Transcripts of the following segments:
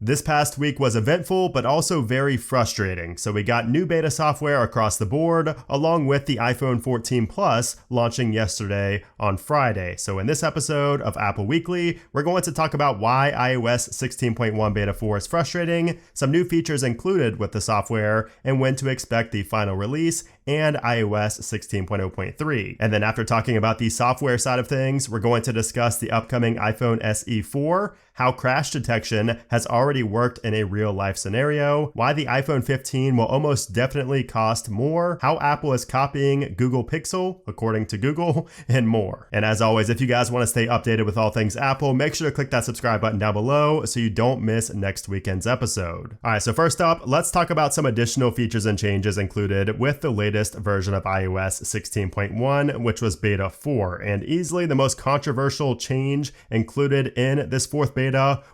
This past week was eventful, but also very frustrating. So we got new beta software across the board, along with the iPhone 14 Plus launching yesterday on Friday. So in this episode of Apple Weekly, we're going to talk about why iOS 16.1 Beta 4 is frustrating, some new features included with the software, and when to expect the final release, and iOS 16.0.3. And then after talking about the software side of things, we're going to discuss the upcoming iPhone SE 4, how crash detection has already worked in a real-life scenario, why the iPhone 15 will almost definitely cost more, how Apple is copying Google Pixel, according to Google, and more. And as always, if you guys want to stay updated with all things Apple, make sure to click that subscribe button down below so you don't miss next weekend's episode. All right, so first up, let's talk about some additional features and changes included with the latest version of iOS 16.1, which was Beta 4. And easily the most controversial change included in this fourth beta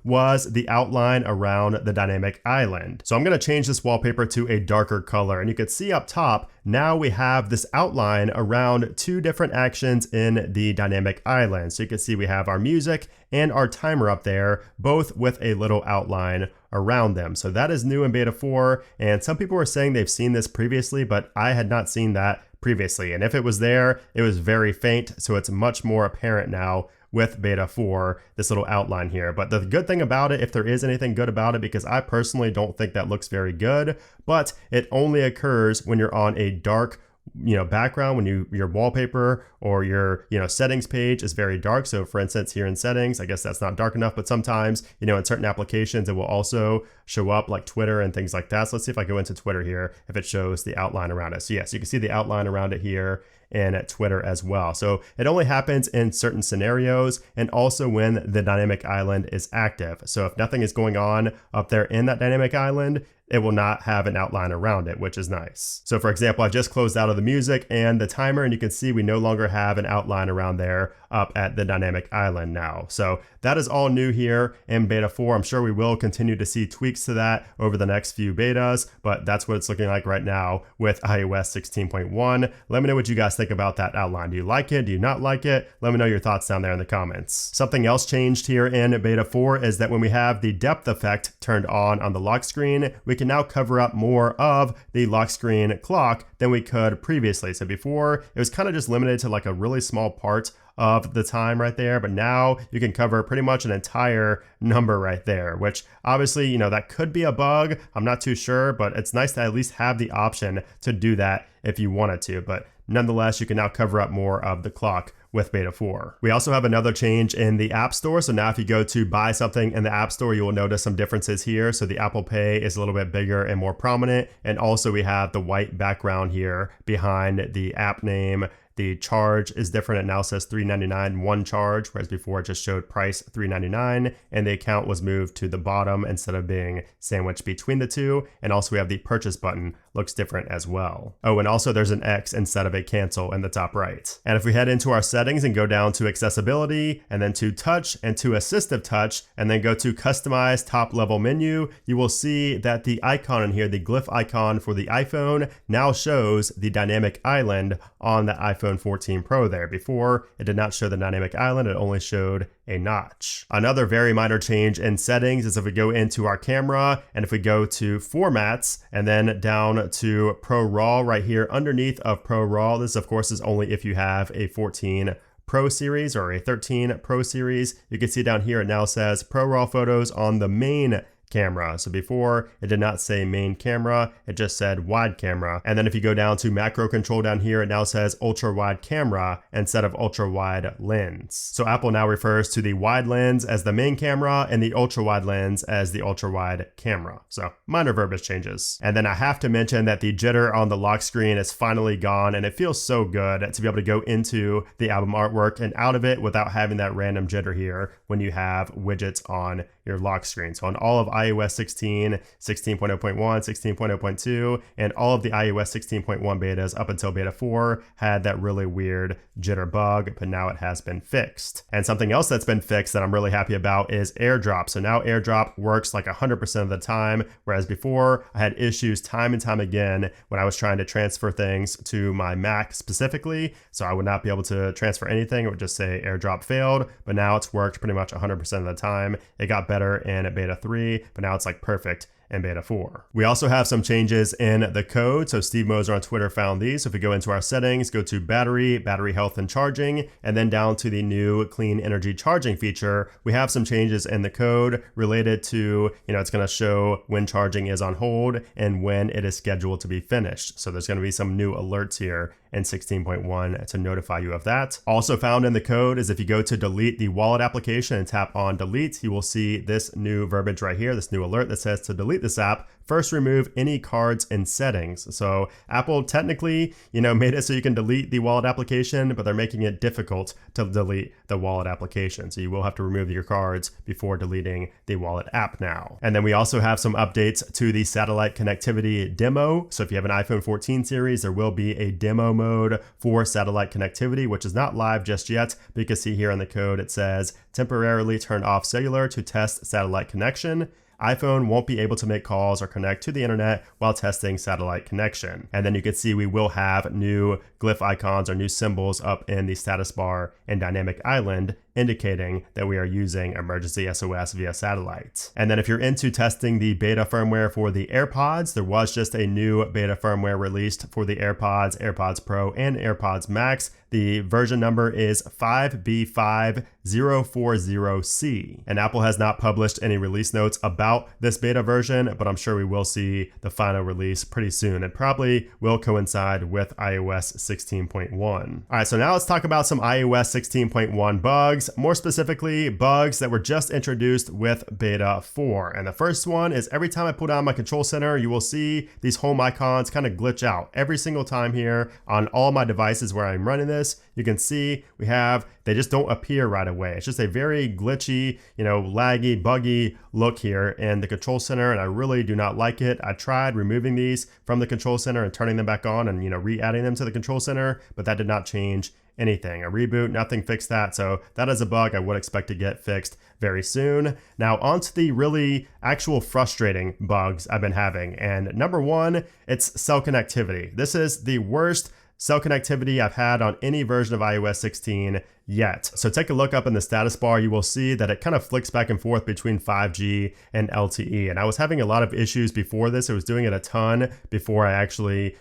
was the outline around the dynamic island. So I'm going to change this wallpaper to a darker color, and you can see up top, now we have this outline around two different actions in the dynamic island. So you can see we have our music and our timer up there, both with a little outline around them. So that is new in Beta 4, and some people were saying they've seen this previously, but I had not seen that previously. And if it was there, it was very faint, so it's much more apparent now with Beta 4, this little outline here. But the good thing about it, if there is anything good about it, because I personally don't think that looks very good, but it only occurs when you're on a dark background, when your wallpaper or your settings page is very dark. So for instance, here in settings, I guess that's not dark enough, but sometimes in certain applications it will also show up, like Twitter and things like that. So let's see if I go into Twitter here, if it shows the outline around it. So yes, you can see the outline around it here and at Twitter as well. So it only happens in certain scenarios and also when the dynamic island is active. So if nothing is going on up there in that dynamic island, it will not have an outline around it, which is nice. So for example, I just closed out of the music and the timer, and you can see we no longer have an outline around there up at the dynamic island now. So that is all new here in Beta 4. I'm sure we will continue to see tweaks to that over the next few betas, but that's what it's looking like right now with iOS 16.1. Let me know what you guys think about that outline. Do you like it? Do you not like it? Let me know your thoughts down there in the comments. Something else changed here in Beta 4 is that when we have the depth effect turned on the lock screen, we can now cover up more of the lock screen clock than we could previously. So before, it was kind of just limited to like a really small part of the time right there, but now you can cover pretty much an entire number right there, which obviously, that could be a bug. I'm not too sure, but it's nice to at least have the option to do that if you wanted to. But nonetheless, you can now cover up more of the clock with Beta 4. We also have another change in the App Store. So now if you go to buy something in the App Store, you will notice some differences here. So the Apple Pay is a little bit bigger and more prominent. And also we have the white background here behind the app name. The charge is different. It now says $3.99 one charge, whereas before it just showed price $3.99, and the account was moved to the bottom instead of being sandwiched between the two. And also we have the purchase button, looks different as well. Oh, and also there's an X instead of a cancel in the top right. And if we head into our settings and go down to accessibility, and then to touch and to assistive touch, and then go to customize top level menu, you will see that the icon in here, the glyph icon for the iPhone, now shows the dynamic island on the iPhone 14 Pro there. Before, it did not show the dynamic island, it only showed a notch. Another very minor change in settings is if we go into our camera, and if we go to formats, and then down to Pro RAW right here underneath of Pro RAW, this of course is only if you have a 14 Pro series or a 13 Pro series. You can see down here it now says Pro RAW photos on the main camera. So before it did not say main camera, it just said wide camera. And then if you go down to macro control down here, it now says ultra wide camera instead of ultra wide lens. So Apple now refers to the wide lens as the main camera and the ultra wide lens as the ultra wide camera. So minor verbiage changes. And then I have to mention that the jitter on the lock screen is finally gone, and it feels so good to be able to go into the album artwork and out of it without having that random jitter here when you have widgets on your lock screen. So on all of iOS 16, 16.0.1, 16.0.2, and all of the iOS 16.1 betas up until Beta 4 had that really weird jitter bug, but now it has been fixed. And something else that's been fixed that I'm really happy about is AirDrop. So now AirDrop works like 100% of the time, whereas before I had issues time and time again when I was trying to transfer things to my Mac specifically. So I would not be able to transfer anything. It would just say AirDrop failed, but now it's worked pretty much 100% of the time. It got better in beta 3, but now it's like perfect in beta 4. We also have some changes in the code. So Steve Moser on Twitter found these. So if we go into our settings, go to battery health and charging, and then down to the new clean energy charging feature, we have some changes in the code related to, it's going to show when charging is on hold and when it is scheduled to be finished. So there's going to be some new alerts here in 16.1 to notify you of that. Also found in the code is if you go to delete the wallet application and tap on delete, you will see this new verbiage right here, this new alert that says to delete this app, first remove any cards in settings. So Apple technically, made it so you can delete the wallet application, but they're making it difficult to delete the wallet application. So you will have to remove your cards before deleting the wallet app now. And then we also have some updates to the satellite connectivity demo. So if you have an iPhone 14 series, there will be a demo mode for satellite connectivity, which is not live just yet, but you can see here in the code, it says temporarily turn off cellular to test satellite connection. iPhone won't be able to make calls or connect to the internet while testing satellite connection. And then you can see we will have new glyph icons or new symbols up in the status bar and dynamic island, indicating that we are using emergency SOS via satellite. And then if you're into testing the beta firmware for the AirPods, there was just a new beta firmware released for the AirPods, AirPods Pro, and AirPods Max. The version number is 5B5040C. And Apple has not published any release notes about this beta version, but I'm sure we will see the final release pretty soon. It probably will coincide with iOS 16.1. All right, so now let's talk about some iOS 16.1 bugs. More specifically, bugs that were just introduced with beta 4. And the first one is every time I pull down my control center, you will see these home icons kind of glitch out every single time here on all my devices where I'm running this. You can see they just don't appear right away. It's just a very glitchy, laggy, buggy look here in the control center, and I really do not like it. I tried removing these from the control center and turning them back on and, re-adding them to the control center, but that did not change anything. A reboot, nothing fixed that. So that is a bug I would expect to get fixed very soon. Now onto the really actual frustrating bugs I've been having. And number one, it's cell connectivity. This is the worst cell connectivity I've had on any version of iOS 16 yet. So take a look up in the status bar, you will see that it kind of flicks back and forth between 5G and LTE. And I was having a lot of issues before this. I was doing it a ton before I actually,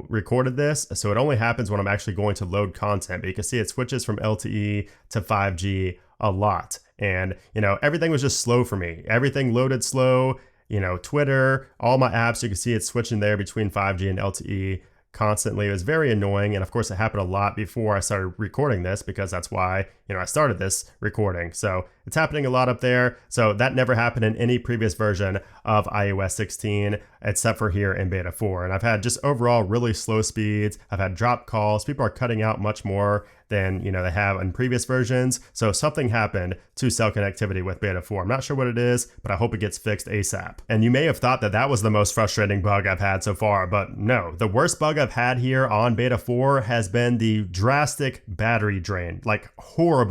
recorded this. So it only happens when I'm actually going to load content, but you can see it switches from LTE to 5G a lot. And, everything was just slow for me. Everything loaded slow, Twitter, all my apps, you can see it switching there between 5G and LTE constantly. It was very annoying, and of course it happened a lot before I started recording this, because that's why I started this recording. So it's happening a lot up there. So that never happened in any previous version of iOS 16 except for here in beta 4. And I've had just overall really slow speeds. I've had drop calls. People are cutting out much more than they have in previous versions. So something happened to cell connectivity with beta 4. I'm not sure what it is, but I hope it gets fixed ASAP. And you may have thought that that was the most frustrating bug I've had so far, but no. The worst bug I've had here on beta 4 has been the drastic battery drain, like horrible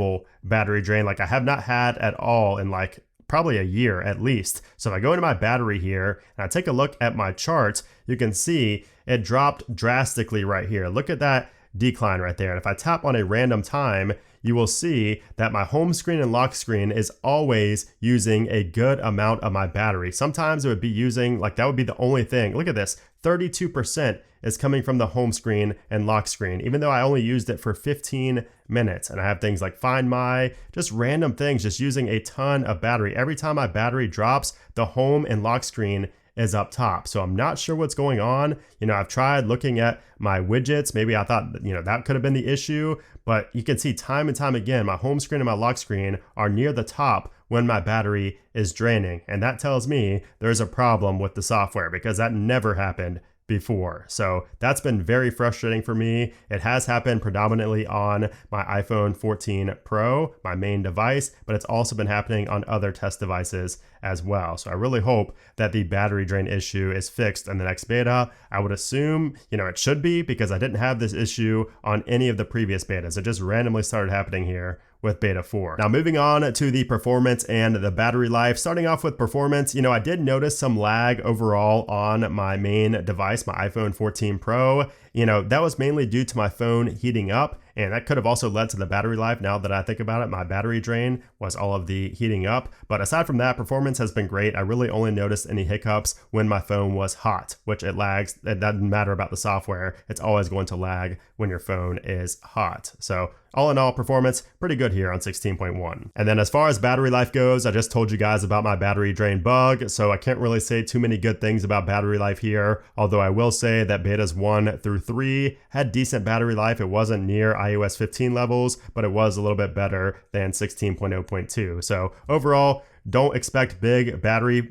battery drain, like I have not had at all in like probably a year at least. So if I go into my battery here and I take a look at my charts, you can see it dropped drastically right here. Look at that decline right there. And if I tap on a random time, you will see that my home screen and lock screen is always using a good amount of my battery. Sometimes it would be using, like that would be the only thing. Look at this, 32% is coming from the home screen and lock screen, even though I only used it for 15 minutes. And I have things like Find My, just random things, just using a ton of battery. Every time my battery drops, the home and lock screen is up top. So I'm not sure what's going on. I've tried looking at my widgets. Maybe I thought, that could have been the issue, but you can see time and time again, my home screen and my lock screen are near the top when my battery is draining. And that tells me there's a problem with the software, because that never happened before. So that's been very frustrating for me. It has happened predominantly on my iPhone 14 Pro, my main device, but it's also been happening on other test devices as well. So I really hope that the battery drain issue is fixed in the next beta. I would assume, it should be, because I didn't have this issue on any of the previous betas. It just randomly started happening here with beta 4. Now moving on to the performance and the battery life. Starting off with performance, I did notice some lag overall on my main device, my iPhone 14 Pro. That was mainly due to my phone heating up, and that could have also led to the battery life. Now that I think about it, my battery drain was all of the heating up. But aside from that, performance has been great. I really only noticed any hiccups when my phone was hot, which it lags. It doesn't matter about the software. It's always going to lag when your phone is hot. So all in all, performance pretty good here on 16.1. And then as far as battery life goes, I just told you guys about my battery drain bug, so I can't really say too many good things about battery life here, although I will say that betas 1 through 3 had decent battery life. It wasn't near iOS 15 levels, but it was a little bit better than 16.0.2. So overall, don't expect big battery,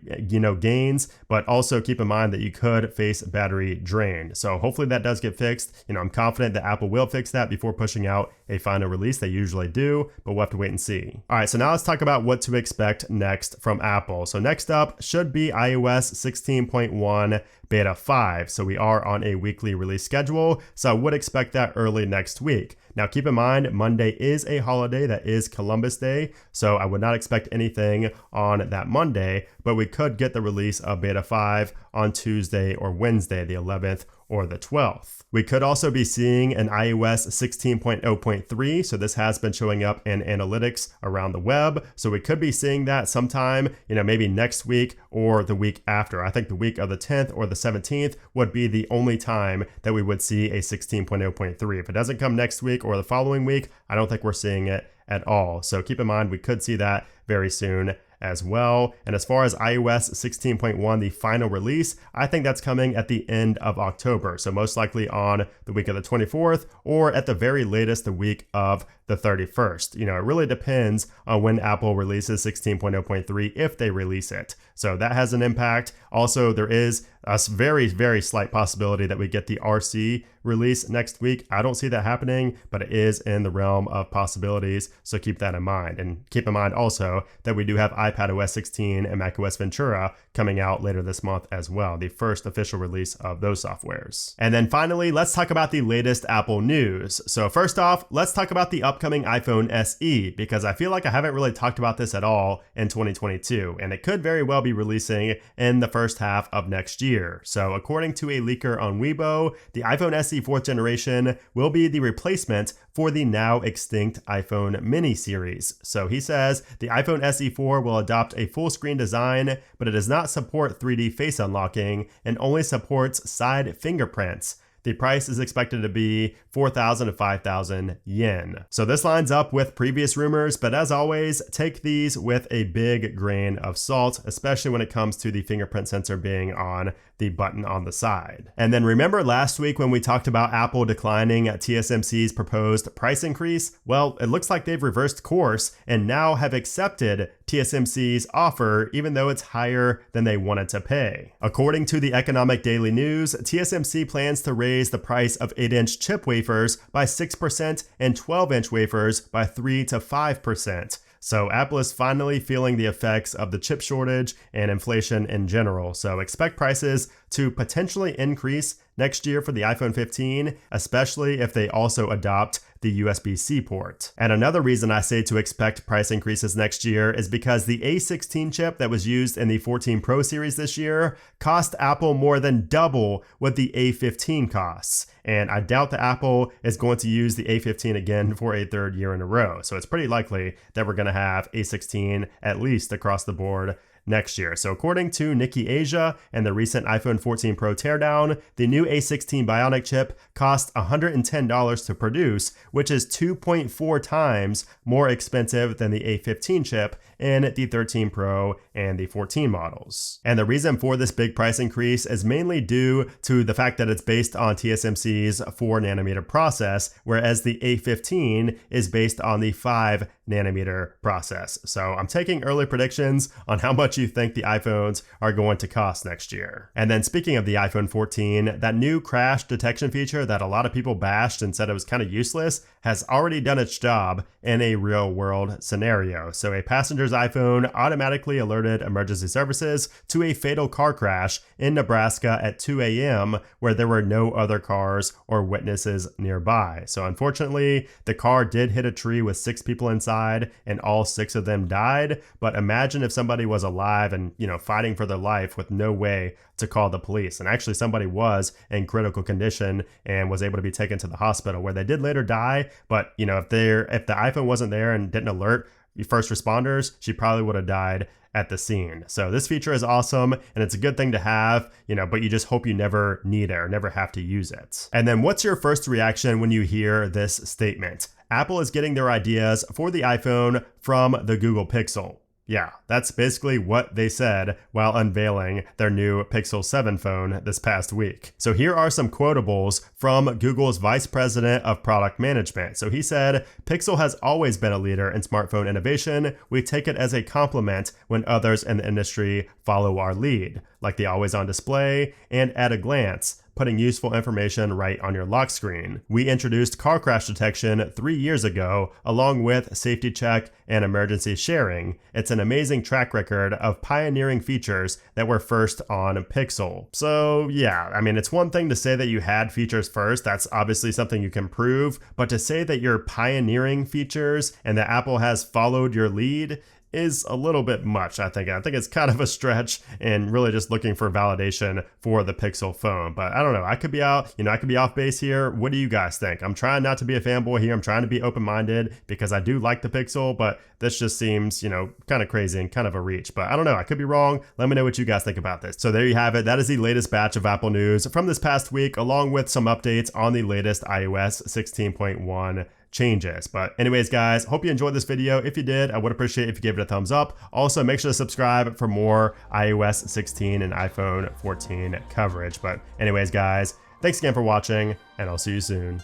gains, but also keep in mind that you could face battery drain. So hopefully that does get fixed. I'm confident that Apple will fix that before pushing out a final release. They usually do, but we'll have to wait and see. All right, so now let's talk about what to expect next from Apple. So next up should be iOS 16.1 Beta 5. So we are on a weekly release schedule, so I would expect that early next week. Now keep in mind, Monday is a holiday, that is Columbus Day, so I would not expect anything on that Monday, but we could get the release of Beta 5 on Tuesday or Wednesday, the 11th or the 12th. We could also be seeing an iOS 16.0.3, so this has been showing up in analytics around the web, so we could be seeing that sometime, maybe next week or the week after. I think the week of the 10th or the 17th would be the only time that we would see a 16.0.3. If it doesn't come next week or the following week, I don't think we're seeing it at all. So keep in mind, we could see that very soon as well. And as far as iOS 16.1, the final release, I think that's coming at the end of October. So most likely on the week of the 24th, or at the very latest, the week of the 31st. It really depends on when Apple releases 16.0.3, if they release it. So that has an impact. Also, there is a very, very slight possibility that we get the RC release next week. I don't see that happening, but it is in the realm of possibilities, so keep that in mind. And keep in mind also that we do have iPadOS 16 and macOS Ventura coming out later this month as well, the first official release of those softwares. And then finally, let's talk about the latest Apple news. So first off, let's talk about the upcoming iPhone SE, because I feel like I haven't really talked about this at all in 2022, and it could very well be releasing in the first half of next year. So according to a leaker on Weibo, the iPhone SE 4th generation will be the replacement for the now extinct iPhone mini series. So he says the iPhone SE 4 will adopt a full screen design, but it does not support 3D face unlocking and only supports side fingerprints. The price is expected to be 4,000 to 5,000 yen. So this lines up with previous rumors, but as always, take these with a big grain of salt, especially when it comes to the fingerprint sensor being on the button on the side. And then remember last week when we talked about Apple declining TSMC's proposed price increase? Well, it looks like they've reversed course and now have accepted TSMC's offer, even though it's higher than they wanted to pay. According to the Economic Daily News, TSMC plans to raise the price of 8-inch chip wafers by 6% and 12-inch wafers by 3 to 5%. So Apple is finally feeling the effects of the chip shortage and inflation in general. So expect prices to potentially increase next year for the iPhone 15, especially if they also adopt the USB-C port. And another reason I say to expect price increases next year is because the A16 chip that was used in the 14 Pro series this year cost Apple more than double what the A15 costs. And I doubt that Apple is going to use the A15 again for a third year in a row. So it's pretty likely that we're going to have A16 at least across the board next year. So according to Nikkei Asia and the recent iPhone 14 Pro teardown, the new A16 Bionic chip cost $110 to produce, which is 2.4 times more expensive than the A15 chip in the 13 Pro and the 14 models. And the reason for this big price increase is mainly due to the fact that it's based on TSMC's 4nm process, whereas the A15 is based on the 5nm process. So I'm taking early predictions on how much you think the iPhones are going to cost next year. And then speaking of the iPhone 14, that new crash detection feature that a lot of people bashed and said it was kind of useless has already done its job in a real world scenario. So a passenger's iPhone automatically alerted emergency services to a fatal car crash in Nebraska at 2 a.m. where there were no other cars or witnesses nearby. So unfortunately, the car did hit a tree with 6 people inside, slide and all 6 of them died. But imagine if somebody was alive and, fighting for their life with no way to call the police. And actually somebody was in critical condition and was able to be taken to the hospital, where they did later die. But, if the iPhone wasn't there and didn't alert first responders, she probably would have died at the scene. So this feature is awesome, and it's a good thing to have, but you just hope you never need it or never have to use it. And then what's your first reaction when you hear this statement? Apple is getting their ideas for the iPhone from the Google Pixel. Yeah, that's basically what they said while unveiling their new Pixel 7 phone this past week. So here are some quotables from Google's Vice President of Product Management. So he said, "Pixel has always been a leader in smartphone innovation. We take it as a compliment when others in the industry follow our lead, like the always-on display and at a glance, putting useful information right on your lock screen. We introduced car crash detection 3 years ago, along with safety check and emergency sharing. It's an amazing track record of pioneering features that were first on Pixel." So yeah, it's one thing to say that you had features first. That's obviously something you can prove, but to say that you're pioneering features and that Apple has followed your lead is a little bit much, I think. I think it's kind of a stretch and really just looking for validation for the Pixel phone. But I don't know. I could be off base here. What do you guys think? I'm trying not to be a fanboy here. I'm trying to be open-minded because I do like the Pixel, but this just seems, kind of crazy and kind of a reach. But I don't know. I could be wrong. Let me know what you guys think about this. So there you have it. That is the latest batch of Apple news from this past week, along with some updates on the latest iOS 16.1 changes. But anyways, guys, hope you enjoyed this video. If you did, I would appreciate if you gave it a thumbs up. Also, make sure to subscribe for more iOS 16 and iPhone 14 coverage. But anyways, guys, thanks again for watching, and I'll see you soon.